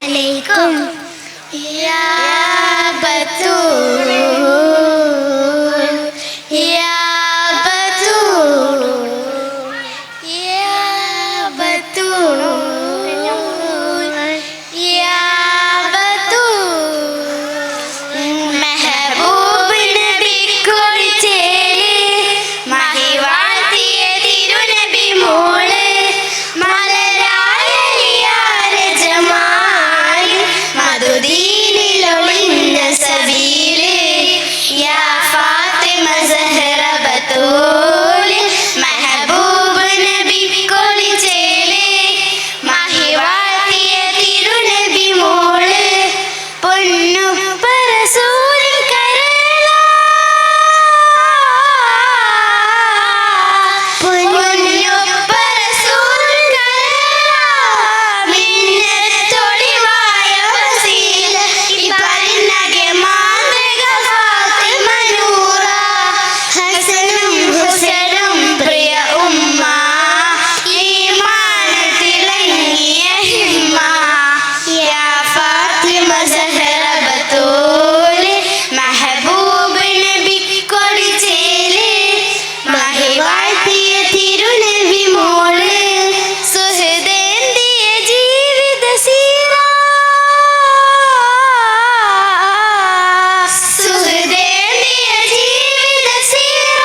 अलैकुम या बतूल या बतूल या बतूल या बतूल महबूब नबी कोളിച്ചേല് മഹി വാഴ്ത്തിയ തിരുനബി മോള് മലരായ ജമാൽ മധുദീനിലൊളിഞ്ഞ സബീല് യാ ഫാത്തിമ സഹറ ബതൂൽ മെഹബൂബ് നബി കൊളിച്ചേല് മഹി വാഴ്ത്തിയ തിരുനബി മോള് പൊന്നുപ്പ റസൂലിൻ കരള പൊന്നുപ്പ റസൂലിൻ കരള മിന്നത്തൊളിവായ വസീല ഈ പരിണगे മാതൃക ഫാത്തിമ നൂറ ഹസനും ഹുസൈനും പ്രിയ ഉമ്മ ഈമാൻ തിളങ്ങിയ ഹിമ്മ യാ ഫാത്തിമ സഹറ ബതൂൽ മെഹബൂബ് നബി കൊളിച്ചേല് മഹി വാഴ്ത്തിയ തിരുനബി മോള് സുഹൃദേന്തിയ ജീവിത സീറ സുഹൃദേന്തിയ ജീവിത സീറ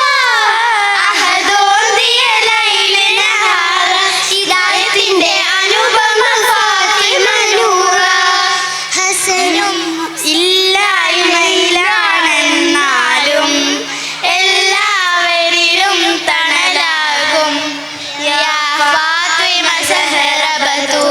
അഹദോന്തിയ ലൈല നഹാറ ഹിദായത്തിന്റെ അനുപമ ഫാത്തിമ നൂറ ഹസനും ഇല്ലായ്മയിലാണെന്നാലും എല്ലാവരിലും തണലാകും യാ ഫാത്തിമ സഹറ ബതൂൽ